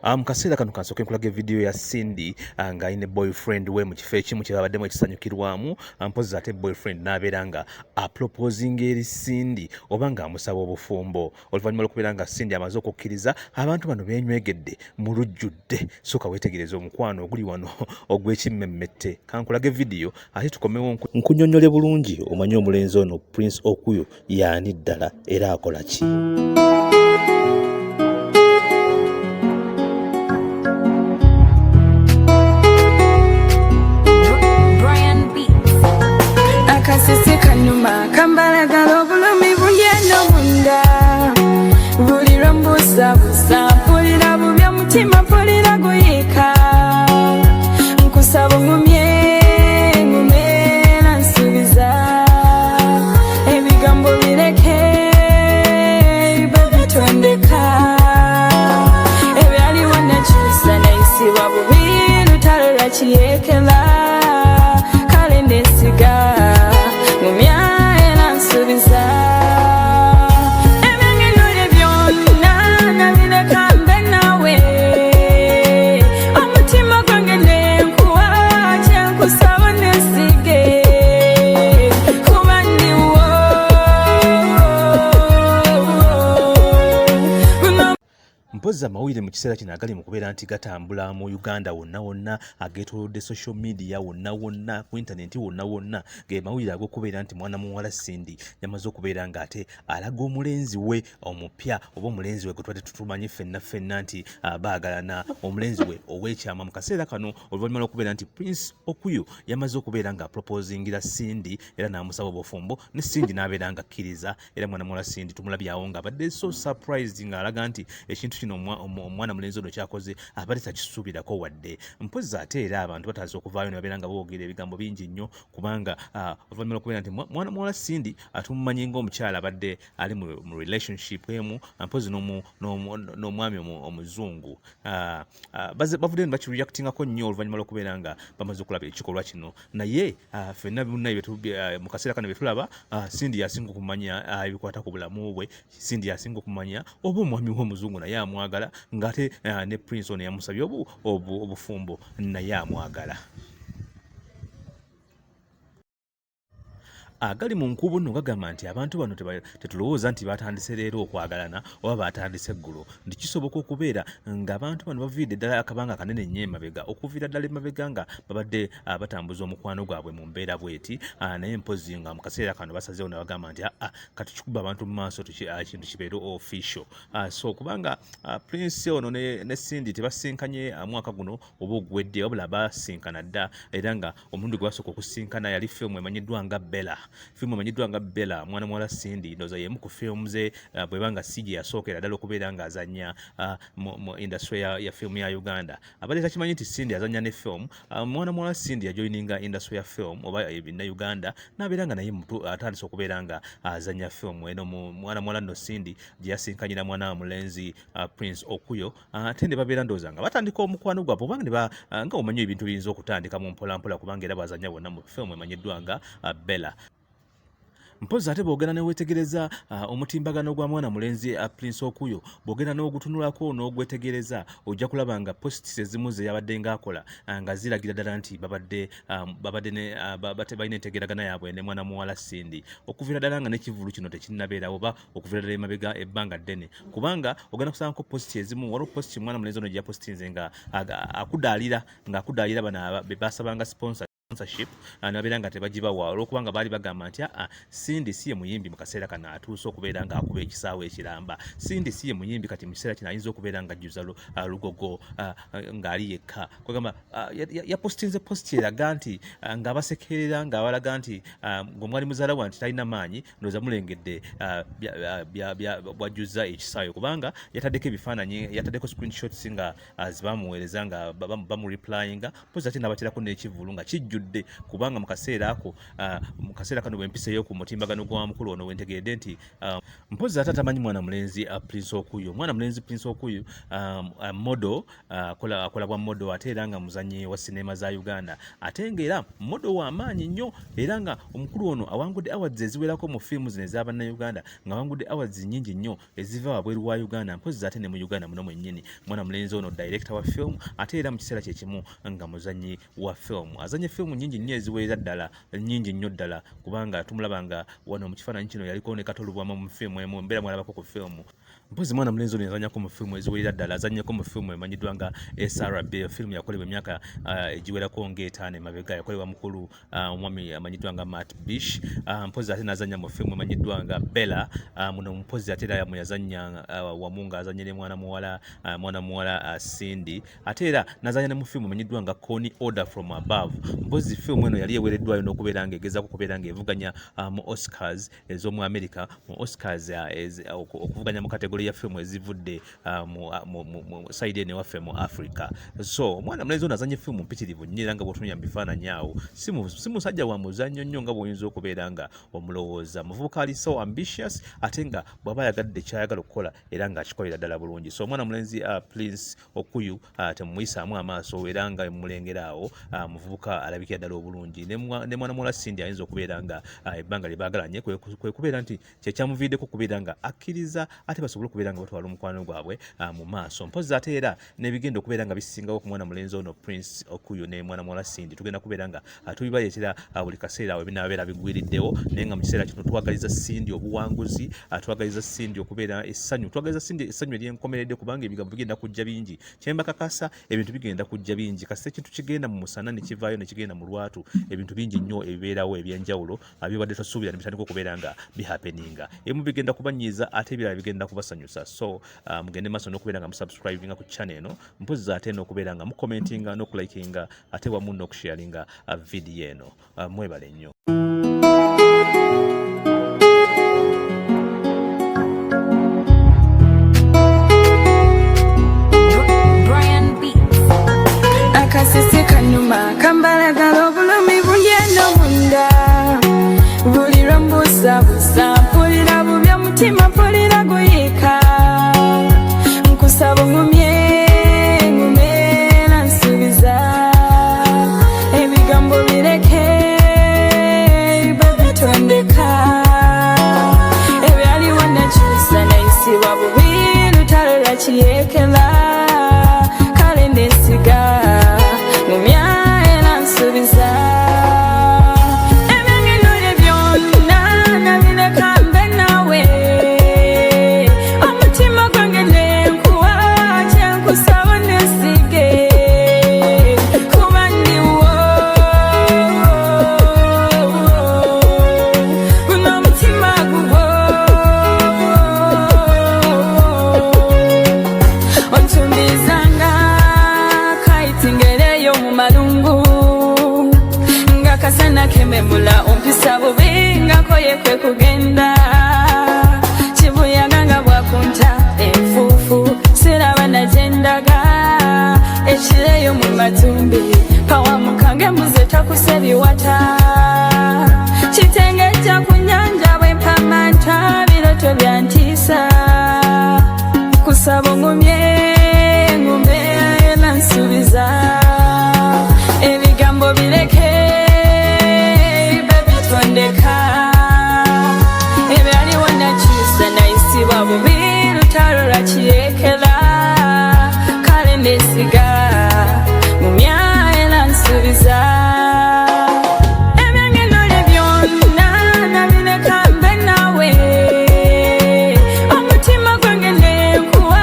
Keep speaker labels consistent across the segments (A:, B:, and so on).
A: Kaseera kano kansooke nkulaga video ya Cindy nga ayina boyfriend we mu kifo ekimu kye babaddemu ekisanyukirwamu, mpozi ate boyfriend n'abeera nga aproposinga eri Cindy oba nga amusaba obufumbo. Oluvannyuma lw'okubeera nga Cindy amaze okukkiriza, abantu bano beenywegedde mu lujjudde. Sooka weetegereze omukwano oguli wano ogw'ekimmemmette. Kankulage video ate tukomewo nkunnyonnyole bulungi omanye omulenzi ono Prince Okuyo y'ani ddala era akola ki.
B: Sisi kanuma kambalagala obulumi bulyeno bunda bulira mbusa busa mpulira bubya mutima mpulira guyika nkusaba ngumye nansubiza ebigambo bireke babitondeka ebyaliwo nakyusa nayisibwa bubi lutalo lwakiyekela kale ndesiga
A: Mpozi amawulire mu kiseera kino agali mu kubeera nti gatambula mu Uganda wonna wonna, ageetoolodde social media wonna wonna, ku internet wonna wonna, ge mawulire ag'okubeera nti mwana muwala Cindy yamaze okubeera ng'ate alaga omulenzi we omupya oba omulenzi we gwe tubadde tutumanyi ffenna nti baagalana, omulenzi we ow'ekyama. Mu kaseera kano oluvannyuma lw'okubeera nti Prince Okuyo yamaze okubeera ng'aproposingira Cindy era n'amusaba obufumbo, ne Cindy n'abeera ng'akkiriza, era mwana muwala Cindy tumulabyawo ng'abadde so surprised ng'alaga nti ekintu kino omwana mulenzi ono kyakoze abadde takisuubirako wadde. Mpozi ate era abantu batandise okuvaayo ne babeera nga boogera ebigambo bingi nnyo, kubanga oluvannyuma lw'okubeera nti mwana muwala Cindy tumumanyi ng'omukyala abadde ali mu relationship emu mpozi n'omwami omuzungu. Bavudde ne bakireactingako nnyo oluvannyuma lw'okubeera nga bamaze okulaba ekikolwa kino, naye ffenna munnaye mu kaseera kano bye tulaba, Cindy yasinga okumanya ebikwata ku bulamu bwe, Cindy yasinga okumanya oba omwami we omuzungu naye amwagala, ng'ate ne Prince ono yamusabye obufumbo naye amwagala. Agali mu nkubu nno gagamba nti abantu bano tetulowooza nti batandise leero okwagalana oba batandise eggulo, nti kisoboka okubeera ng'abantu bano baviidde ddala akabanga kanene nnyo emabega, okuviira ddala emabega nga babadde batambuza omukwano gwabwe mu mbeera bweti, naye mpozi nga mu kaseera kano basazeewo ne bagamba nti katukikuba abantu mu maaso kintu kibeere official. So kubanga Prince ono ne Cindy tebasinkanye mwaka guno oba oguwedde, wabula basinkana dda, era nga omulundi gwe basooka okusinkana yali firimu emanyiddwa nga Bella. Firimu emanyiddwa nga Bella, mwana muwala Cindy ndowooza y'emu ku firimu ze bweba si gye yasookera ddala okubeera ng'azannya mu industry ya firimu ya Uganda. Abadde takimanyi nti Cindy azannya ne firimu, mwana muwala Cindy yajoyininga industry ya firimu oba ebinna Uganda, n'abeera nga naye atandise okubeera nga azannya firimu eno mwana muwala nno Cindy gye yasinkanyira mwana Omulenzi Prince Okuyo, ate ne babeera ndowooza nga batandika omukwano gwabwe, obanga nga omanyi ebintu biyinza okutandikamu mpolampola, kubanga era bazannya bonna mu firimu emanyiddwa nga Bella. Mpozi ate bw'ogenda ne weetegereza omutimbagano gwa mwana mulenzi Prince Okuyo, bw'ogenda n'ogutunulako n'ogwetegereza, ojja kulaba nga posts ezimu ze yabadde ng'akola nga ziragira ddala nti babadde balina entegeragana yaabwe ne mwana muwala Cindy, okuviira ddala nga n'ekivulu kino tekinnabeerawo oba okuviira ddala emabega ebbanga ddene, kubanga ogenda kusangako posts ezimu, waliwo post mwana mulenzi ono gye yapostinze nga akudaalira bano be basabanga sponsorship nabeera nga tebagibawa olw'okubanga baali bagamba nti Cindy si ye muyimbi mu kaseera kano atuuse okubeera ng'akuba ekisaawe ekiramba. Cindy si ye muyimbi kati mu kiseera kino ayinza okubeera ng'ajjuza lugogo ng'ali yekka. Kwegamba yapostinze post eraga nti ng'abasekerera ng'abalaga nti ng'omwali muzaala wa nti talina maanyi, ndowooza mulengedde bw'ajjuza ekisaawe, kubanga yataddeko ebifaananyi, yataddeko screenshots nga zibamuweereza nga bamureplyinga, pozi ate n'abatirako n'ekivulu nga kijjudde gunjudde kubanga mu kaseera kano bwe mpiseeyo ku mutimbagano gwa mukulu ono wentegeredde nti mpozi ate atamanyi mwana mulenzi Prince Okuyu. Mwana mulenzi Prince Okuyu modo akola bwa modo ate era nga muzanyi wa sinema za Uganda ate ng'era modo w'amaanyi nnyo era nga omukulu ono awangudde awards eziwerako mu fiimu zino ez'Abannayuganda nga awangudde awards nnyingi nnyo eziva wabweru wa Uganda mpozi ate ne mu Uganda muno mwennyini. Mwana mulenzi ono director wa film ate era mu kiseera kye kimu nga muzanyi wa film azanye fiimu nnyingi nnyo eziwerera ddala nnyingi nnyo ddala kubanga tumulaba nga wano mu kifaananyi kino yaliko ne katolubwamu mu fiimu emu mbeera mwalabako ku fiimu. Mpozi mwana mulenzi ono yazanyako mu fiimu eziwerera ddala azanyeko mu fiimu emanyiddwa nga SRB fiimu yakolebwa emyaka egiwerako ng'etaano emabega yakolebwa mukulu omwami amanyiddwa nga Matt Bish. Mpozi ate n'azanya mu fiimu emanyiddwa nga Bella muno mpozi ate era yazanya wamu ng'azanya ne mwana muwala Cindy ate era n'azanya ne mu fiimu emanyiddwa nga Coney Order from Above. Mpozi fiimu eno yali ewereddwayo n'okubeera ng'egezaako okubeera ng'evuganya mu Oscars ez'omu America mu Oscars okuvuganya mu kategori ya fiimu ezivudde mu side eno ewaffe mu Africa. So omwana mulenzi ono azanye fiimu mpitirivu nnyo era nga bw'otunulira mu bifaananyi awo si musajja wa muzannyo nnyo nga bw'oyinza okubeera nga omulowooza. Muvubuka ali so ambitious ate nga bw'aba ayagadde kyayagala okukola era ng'akikolera ddala bulungi. So omwana mulenzi Prince Okuyu temumuyisaamu amaaso era nga mumulengera awo muvubuka alabikira ddala obulungi ne mwana muwala Cindy ayinza okubeera nga ebbanga lye baagalanye kwe kubeera nti kyekyamuviiriddeko okubeera nga akkiriza ate basobole okubeera nga batwala omukwano gwabwe mu maaso. Mpozi ate era n'ebigenda okubeera nga bisingawo ku mwana mulenzi ono Prince Okuyu ne mwana muwala Cindy tugenda kubeera nga tubibaleetera buli kaseera awo ebinaabeera bigwiriddewo naye nga mu kiseera kino twagaliza Cindy obuwanguzi twagaliza Cindy okubeera essanyu twagaliza Cindy essanyu ery'enkomeredde kubanga ebigambo bigenda kujja bingi kyembakakasa ebintu bigenda kujja bingi kasita ekintu kigenda mu musana ne kivaayo ne kigenda mu lwatu ebintu bingi nnyo ebibeerawo eby'enjawulo byobadde tosuubira ne bitandika okubeera nga bihappeninga ebimu bigenda kubanyiiza ate ebirala bigenda kubasanyusa. So mugende maaso n'okubeera nga musubscribinga ku channel eno mpozi ate n'okubeera nga mukomentinga n'okulikinga ate wamu n'okusharinga video eno mwebale nnyo.
B: Akasese kanuma kambalagala obulumi bulyeno munda buli lwembusabusa mpulira bubi omutima mpulira guyika nkusaba ngumye nansuubiza ebigambo bireke babitondeka ebyaliwo nakyusa nayisibwa bubi lutalo lwakiyekera kale ndesiga ngumya nansuubiza ebyangenole byonna nabireka mbe nawe omutima gwange nenkuwa kyenkusaba nesige kuba ndiwo guno omutima gugwo ontumbizanga kayitingereyo mu malungu nga kasana kememula ompisa bubi nga koye kwe kugenda kibuyaga nga bwakunta enfuufu siraba nagendaga ekireyo mu matumbi pawamukange mbuze takuse biwata kitengejja ku nnyanja bwempamanta biroto byantiisa kusaba ngumye nansuubiza ebigambo bireke babitondeka ebyaliwo nakyusa nayisibwa bubi lutalo lwakiyekera kale ndesiga ngumya nansuubiza ebyangenole byonna nabireka mbe nawe omutima gwange nenkuwa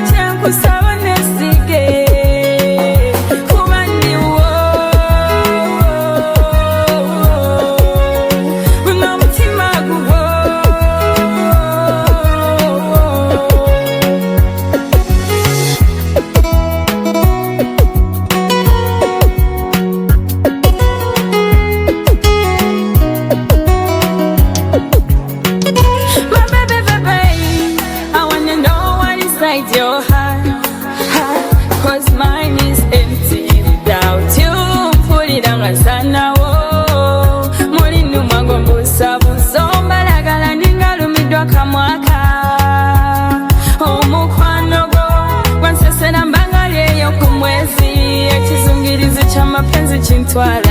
B: kyenkusaba nesige kuba ndiwo guno omutima gugwo mutwala